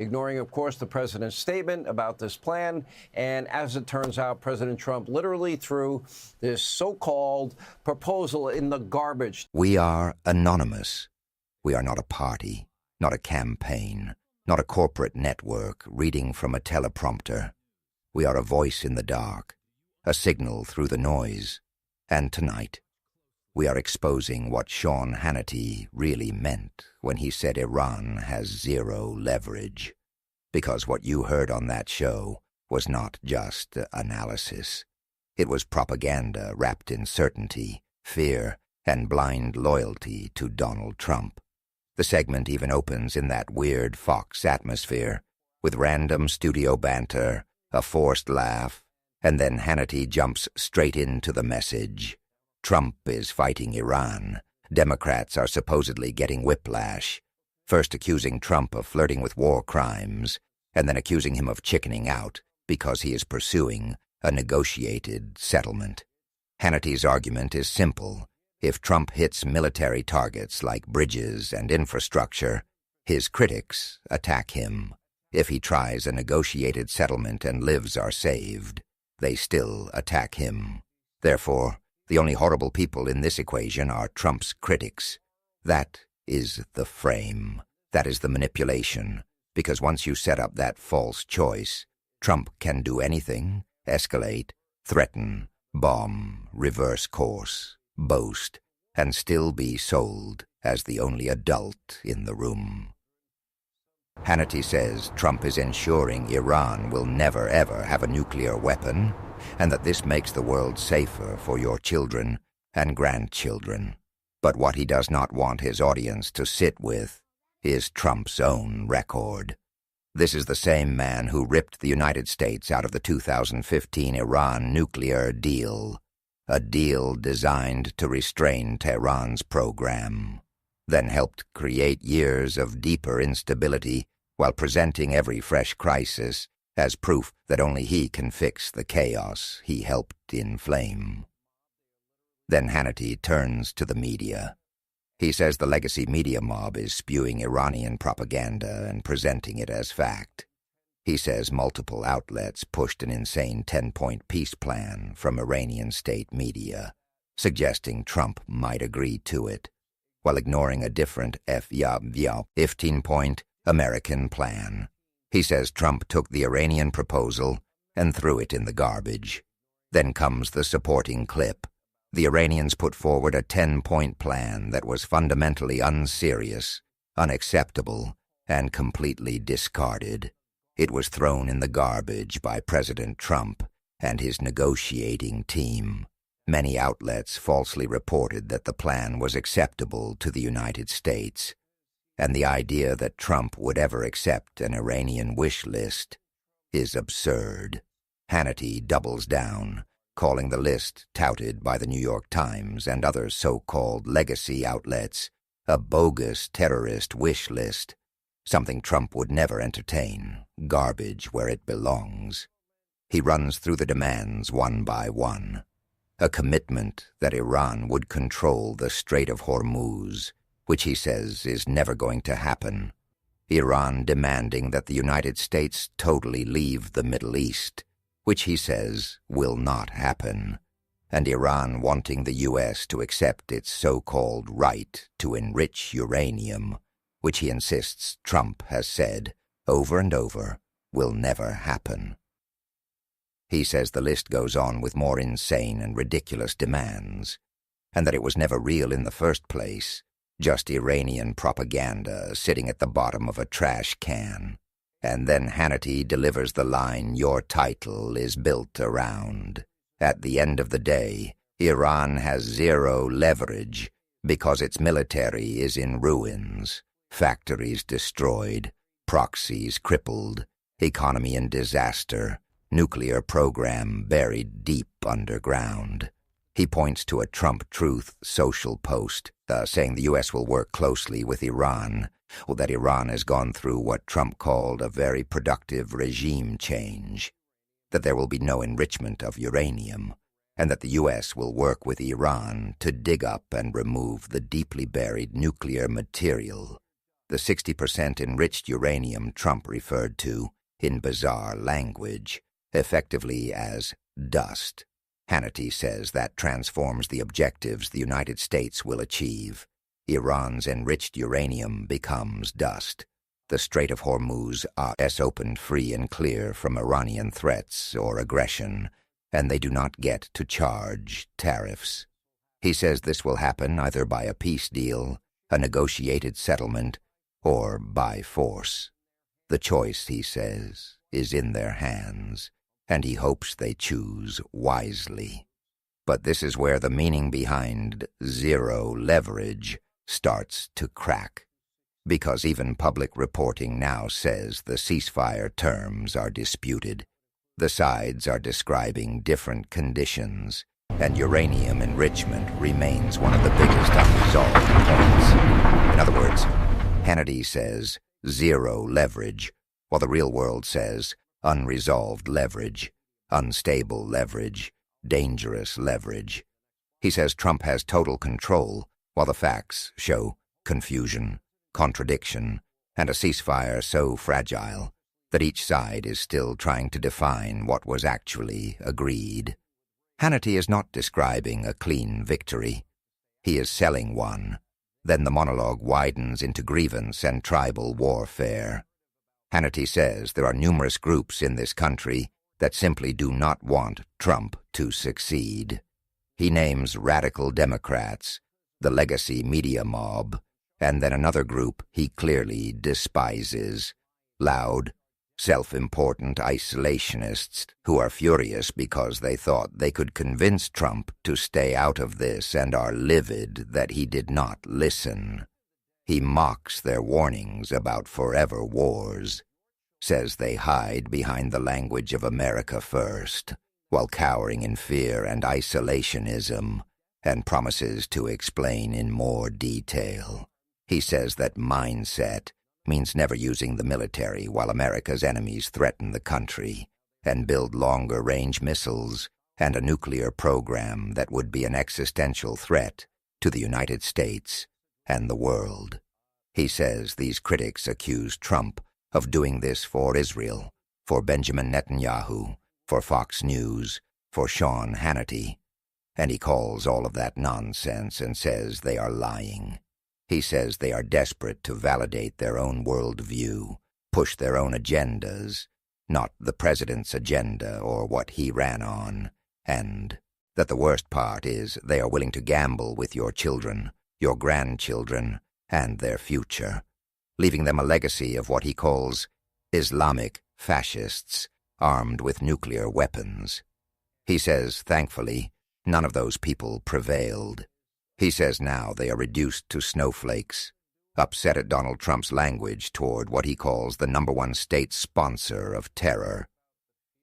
ignoring, of course, the president's statement about this plan. And as it turns out, President Trump literally threw this so-called proposal in the garbage. We are anonymous. We are not a party, not a campaign, not a corporate network reading from a teleprompter. We are a voice in the dark, a signal through the noise. And tonight, we are exposing what Sean Hannity really meant when he said Iran has zero leverage. Because what you heard on that show was not just analysis. It was propaganda wrapped in certainty, fear, and blind loyalty to Donald Trump. The segment even opens in that weird Fox atmosphere, with random studio banter, a forced laugh, and then Hannity jumps straight into the message. Trump is fighting Iran. Democrats are supposedly getting whiplash, first accusing Trump of flirting with war crimes, and then accusing him of chickening out because he is pursuing a negotiated settlement. Hannity's argument is simple. If Trump hits military targets like bridges and infrastructure, his critics attack him. If he tries a negotiated settlement and lives are saved, they still attack him. Therefore, the only horrible people in this equation are Trump's critics. That is the frame. That is the manipulation. Because once you set up that false choice, Trump can do anything, escalate, threaten, bomb, reverse course, boast, and still be sold as the only adult in the room. Hannity says Trump is ensuring Iran will never ever have a nuclear weapon, and that this makes the world safer for your children and grandchildren. But what he does not want his audience to sit with is Trump's own record. This is the same man who ripped the United States out of the 2015 Iran nuclear deal, a deal designed to restrain Tehran's program, then helped create years of deeper instability while presenting every fresh crisis as proof that only he can fix the chaos he helped inflame. Then Hannity turns to the media. He says the legacy media mob is spewing Iranian propaganda and presenting it as fact. He says multiple outlets pushed an insane 10-point peace plan from Iranian state media, suggesting Trump might agree to it, while ignoring a different 15-point American plan. He says Trump took the Iranian proposal and threw it in the garbage. Then comes the supporting clip. The Iranians put forward a 10-point plan that was fundamentally unserious, unacceptable, and completely discarded. It was thrown in the garbage by President Trump and his negotiating team. Many outlets falsely reported that the plan was acceptable to the United States, and the idea that Trump would ever accept an Iranian wish list is absurd. Hannity doubles down, calling the list touted by the New York Times and other so-called legacy outlets a bogus terrorist wish list, something Trump would never entertain, garbage where it belongs. He runs through the demands one by one. A commitment that Iran would control the Strait of Hormuz, which he says is never going to happen. Iran demanding that the United States totally leave the Middle East, which he says will not happen, and Iran wanting the U.S. to accept its so-called right to enrich uranium, which he insists Trump has said, over and over, will never happen. He says the list goes on with more insane and ridiculous demands, and that it was never real in the first place, just Iranian propaganda sitting at the bottom of a trash can. And then Hannity delivers the line your title is built around. At the end of the day, Iran has zero leverage because its military is in ruins, factories destroyed, proxies crippled, economy in disaster, nuclear program buried deep underground. He points to a Trump Truth social post saying the U.S. will work closely with Iran, or that Iran has gone through what Trump called a very productive regime change, that there will be no enrichment of uranium, and that the U.S. will work with Iran to dig up and remove the deeply buried nuclear material the 60% enriched uranium Trump referred to, in bizarre language, effectively as dust. Hannity says that transforms the objectives the United States will achieve. Iran's enriched uranium becomes dust. The Strait of Hormuz is opened free and clear from Iranian threats or aggression, and they do not get to charge tariffs. He says this will happen either by a peace deal, a negotiated settlement, or by force. The choice, he says, is in their hands, and he hopes they choose wisely. But this is where the meaning behind zero leverage starts to crack, because even public reporting now says the ceasefire terms are disputed. The sides are describing different conditions, and uranium enrichment remains one of the biggest unresolved points. In other words, Hannity says zero leverage, while the real world says unresolved leverage, unstable leverage, dangerous leverage. He says Trump has total control, while the facts show confusion, contradiction, and a ceasefire so fragile that each side is still trying to define what was actually agreed. Hannity is not describing a clean victory. He is selling one. Then the monologue widens into grievance and tribal warfare. Hannity says there are numerous groups in this country that simply do not want Trump to succeed. He names radical Democrats, the legacy media mob, and then another group he clearly despises, loud, self-important isolationists who are furious because they thought they could convince Trump to stay out of this and are livid that he did not listen. He mocks their warnings about forever wars, says they hide behind the language of America first, while cowering in fear and isolationism, and promises to explain in more detail. He says that mindset means never using the military while America's enemies threaten the country, and build longer-range missiles and a nuclear program that would be an existential threat to the United States and the world. He says these critics accuse Trump of doing this for Israel, for Benjamin Netanyahu, for Fox News, for Sean Hannity, and he calls all of that nonsense and says they are lying. He says they are desperate to validate their own worldview, push their own agendas, not the president's agenda or what he ran on, and that the worst part is they are willing to gamble with your children, your grandchildren, and their future, leaving them a legacy of what he calls Islamic fascists armed with nuclear weapons. He says, thankfully, none of those people prevailed. He says now they are reduced to snowflakes, upset at Donald Trump's language toward what he calls the #1 state sponsor of terror.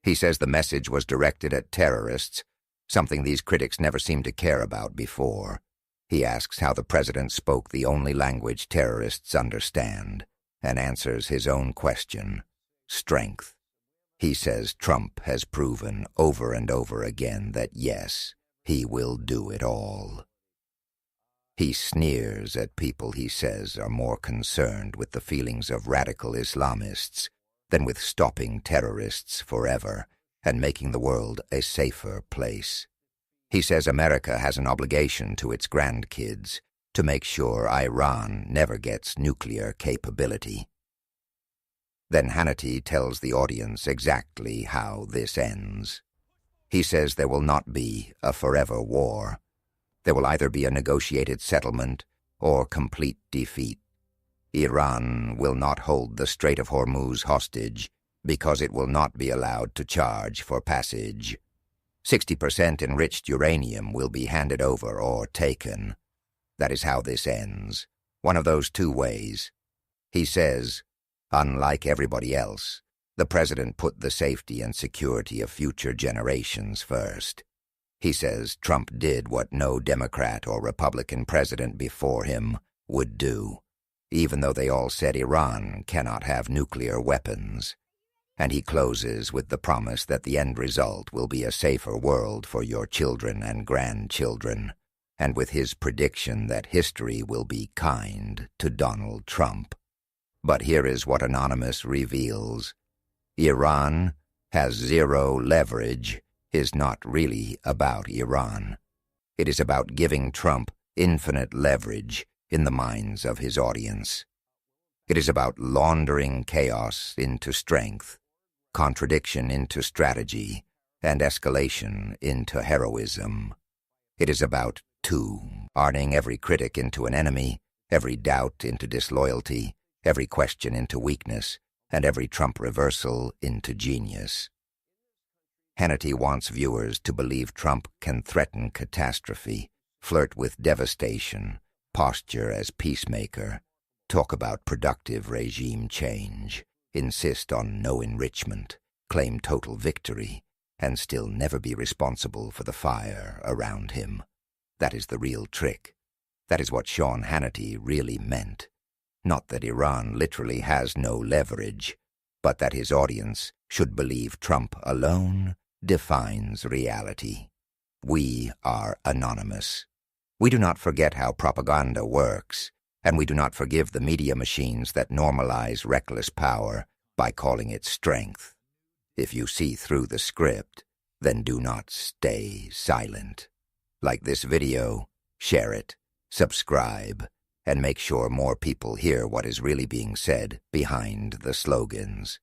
He says the message was directed at terrorists, something these critics never seemed to care about before. He asks how the president spoke the only language terrorists understand, and answers his own question, strength. He says Trump has proven over and over again that yes, he will do it all. He sneers at people he says are more concerned with the feelings of radical Islamists than with stopping terrorists forever and making the world a safer place. He says America has an obligation to its grandkids to make sure Iran never gets nuclear capability. Then Hannity tells the audience exactly how this ends. He says there will not be a forever war. There will either be a negotiated settlement or complete defeat. Iran will not hold the Strait of Hormuz hostage because it will not be allowed to charge for passage. 60% enriched uranium will be handed over or taken. That is how this ends, one of those two ways. He says, unlike everybody else, the president put the safety and security of future generations first. He says Trump did what no Democrat or Republican president before him would do, even though they all said Iran cannot have nuclear weapons. And he closes with the promise that the end result will be a safer world for your children and grandchildren, and with his prediction that history will be kind to Donald Trump. But here is what Anonymous reveals. Iran has zero leverage is not really about Iran. It is about giving Trump infinite leverage in the minds of his audience. It is about laundering chaos into strength, contradiction into strategy, and escalation into heroism. It is about, too, turning every critic into an enemy, every doubt into disloyalty, every question into weakness, and every Trump reversal into genius. Hannity wants viewers to believe Trump can threaten catastrophe, flirt with devastation, posture as peacemaker, talk about productive regime change, insist on no enrichment, claim total victory, and still never be responsible for the fire around him. That is the real trick. That is what Sean Hannity really meant. Not that Iran literally has no leverage, but that his audience should believe Trump alone defines reality. We are anonymous. We do not forget how propaganda works, and we do not forgive the media machines that normalize reckless power by calling it strength. If you see through the script, then do not stay silent. Like this video, share it, subscribe, and make sure more people hear what is really being said behind the slogans.